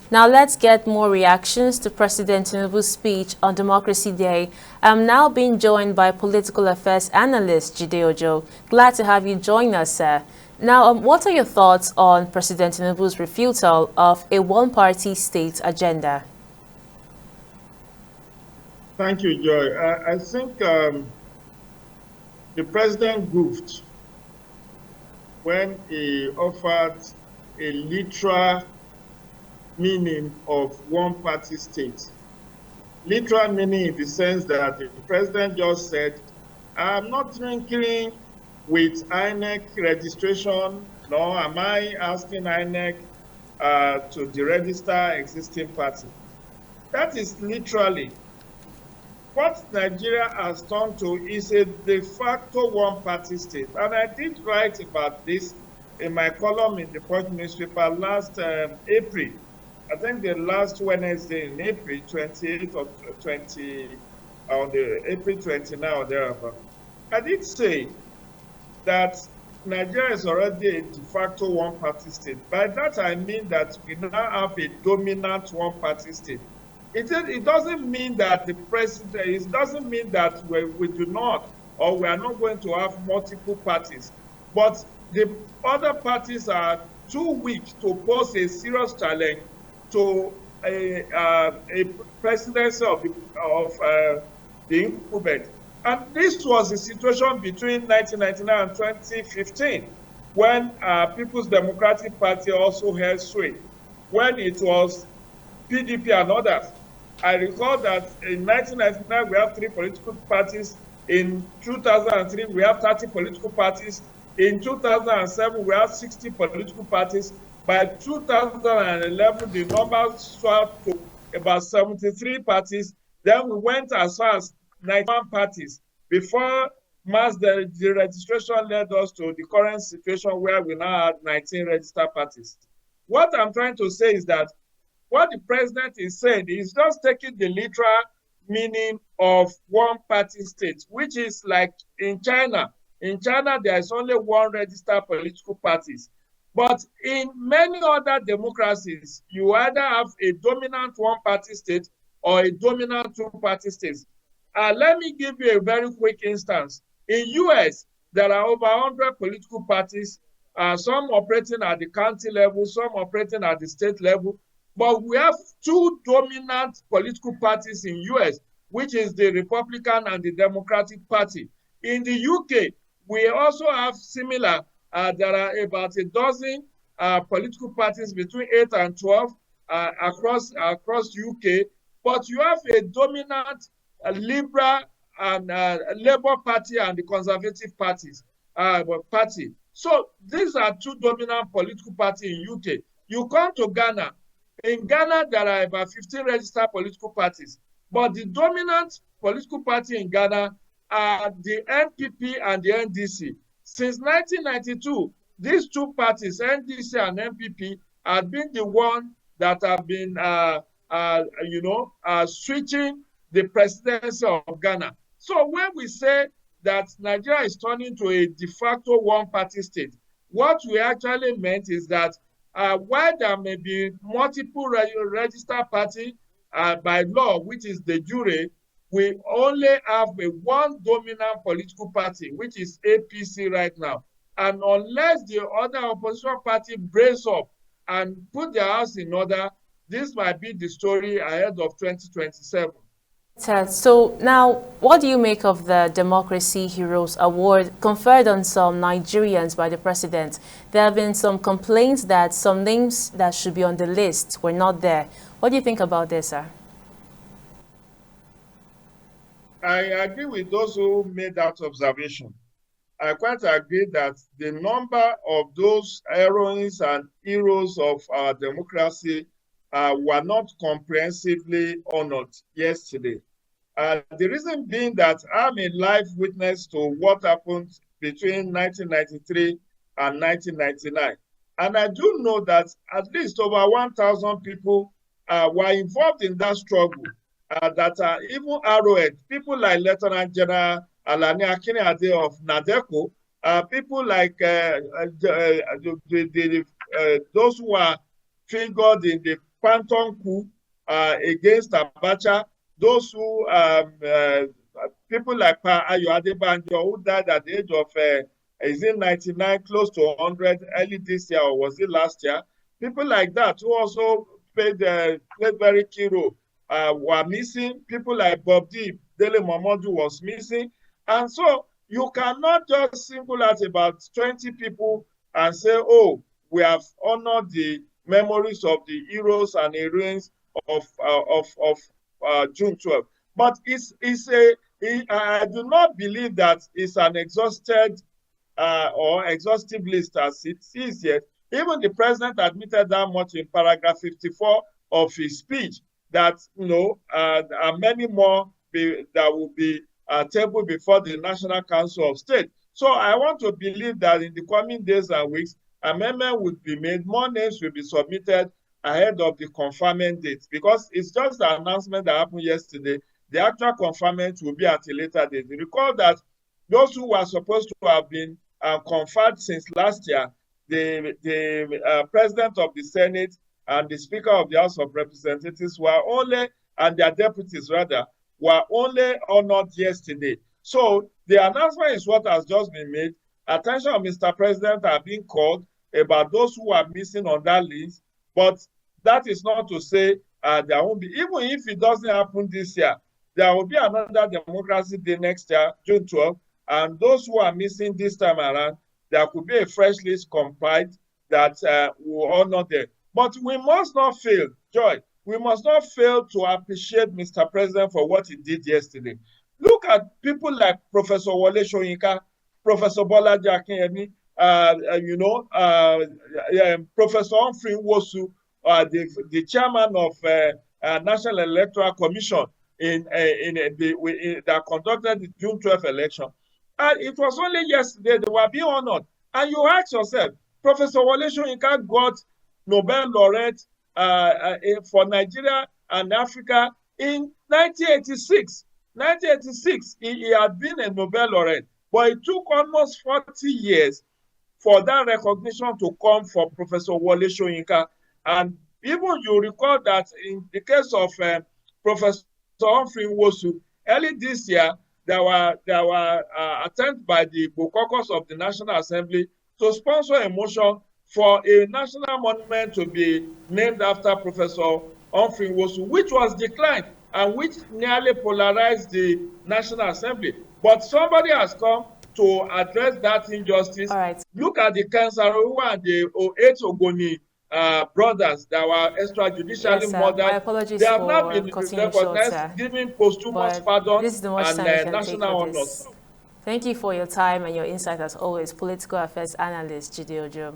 Now let's get more reactions to President Tinubu's speech on Democracy Day. I'm now being joined by political affairs analyst Jide Ojo. Glad to have you join us, sir. Now, what are your thoughts on President Tinubu's refutal of a one-party state agenda? Thank you, Joy. I think the president goofed when he offered a literal meaning of one-party state. Literal meaning in the sense that the president just said, I'm not drinking with INEC registration, nor am I asking INEC to deregister existing party. That is literally what Nigeria has turned to is a de facto one-party state. And I did write about this in my column in the Punch newspaper last April. I think the last Wednesday in April 28th or 20, on the April 29 or thereabout. I did say that Nigeria is already a de facto one-party state. By that I mean that we now have a dominant one-party state. It doesn't mean that the president, it doesn't mean that we do not, or we are not going to have multiple parties. But the other parties are too weak to pose a serious challenge to a presidency of the incumbent. And this was the situation between 1999 and 2015, when People's Democratic Party also held sway, when it was PDP and others. I recall that in 1999, we have 3 political parties. In 2003, we have 30 political parties. In 2007, we have 60 political parties. By 2011, the number swelled to about 73 parties. Then we went as far as 91 parties before mass deregistration led us to the current situation where we now have 19 registered parties. What I'm trying to say is that what the president is saying is just taking the literal meaning of one-party state, which is like in China. In China, there is only one registered political parties. But in many other democracies, you either have a dominant one-party state or a dominant two-party state. Let me give you a very quick instance. In US, there are over 100 political parties, some operating at the county level, some operating at the state level. But we have 2 dominant political parties in US, which is the Republican and the Democratic Party. In the UK, we also have similar, there are about a dozen political parties between 8 and 12 across UK. But you have a dominant Liberal and Labour Party and the Conservative parties. So these are 2 dominant political parties in UK. You come to Ghana. In Ghana, there are about 15 registered political parties. But the dominant political party in Ghana are the NPP and the NDC. Since 1992, these 2 parties, NDC and NPP, have been the one that have been, switching the presidency of Ghana. So when we say that Nigeria is turning to a de facto one-party state, what we actually meant is that while there may be multiple registered parties by law, which is the jure, we only have one dominant political party, which is APC right now. And unless the other opposition party brace up and put their house in order, this might be the story ahead of 2027. So now, what do you make of the Democracy Heroes Award conferred on some Nigerians by the president? There have been some complaints that some names that should be on the list were not there. What do you think about this, sir? I agree with those who made that observation. I quite agree that the number of those heroines and heroes of our democracy were not comprehensively honored yesterday. The reason being that I'm a live witness to what happened between 1993 and 1999. And I do know that at least over 1,000 people were involved in that struggle that are even arrowhead. People like Lieutenant General Alani Akinade of Nadeco, people like those who are figured in the phantom coup against Abacha, those who, people like Pa Ayo Adebanjo, who died at the age of, is it 99, close to 100, early this year, or was it last year? People like that who also played very key role were missing. People like Bob Deep, Dele Momodu was missing. And so you cannot just single out about 20 people and say, oh, we have honored the memories of the heroes and heroines of June 12th. But I do not believe that it's an exhausted or exhaustive list as it is yet. Even the president admitted that much in paragraph 54 of his speech, that, there are many more that will be tabled before the National Council of State. So I want to believe that in the coming days and weeks, amendment would be made, more names will be submitted ahead of the conferment date, because it's just the announcement that happened yesterday. The actual conferment will be at a later date. Recall that those who were supposed to have been conferred since last year, the president of the Senate and the Speaker of the House of Representatives were only, and their deputies rather, were only honored yesterday. So the announcement is what has just been made. Attention of Mr. President are being called about those who are missing on that list, but that is not to say there won't be, even if it doesn't happen this year, there will be another Democracy Day next year, June 12th, and those who are missing this time around, there could be a fresh list compiled that will honor them. But we must not fail, Joy, we must not fail to appreciate Mr. President for what he did yesterday. Look at people like Professor Wole Soyinka, Professor Bolaji Akinyemi, Professor Humphrey Nwosu, the chairman of National Electoral Commission that conducted the June 12th election. And it was only yesterday they were being honored. And you ask yourself, Professor Wole Soyinka got Nobel laureate for Nigeria and Africa in 1986. 1986, he had been a Nobel laureate, but it took almost 40 years for that recognition to come for Professor Wole Soyinka. And even you recall that in the case of Professor Humphrey Nwosu, early this year, there were attempts by the caucus of the National Assembly to sponsor a motion for a national monument to be named after Professor Humphrey Nwosu, which was declined and which nearly polarized the National Assembly. But somebody has come to address that injustice. All right. Look at the Kansarowa and the 8 Ogoni brothers that were extrajudicially murdered. My apologies. They have for not been recognized, recognized, given posthumous pardon this is the much and time you can national take for honors. this. Thank you for your time and your insight as always, political affairs analyst Jide Ojo.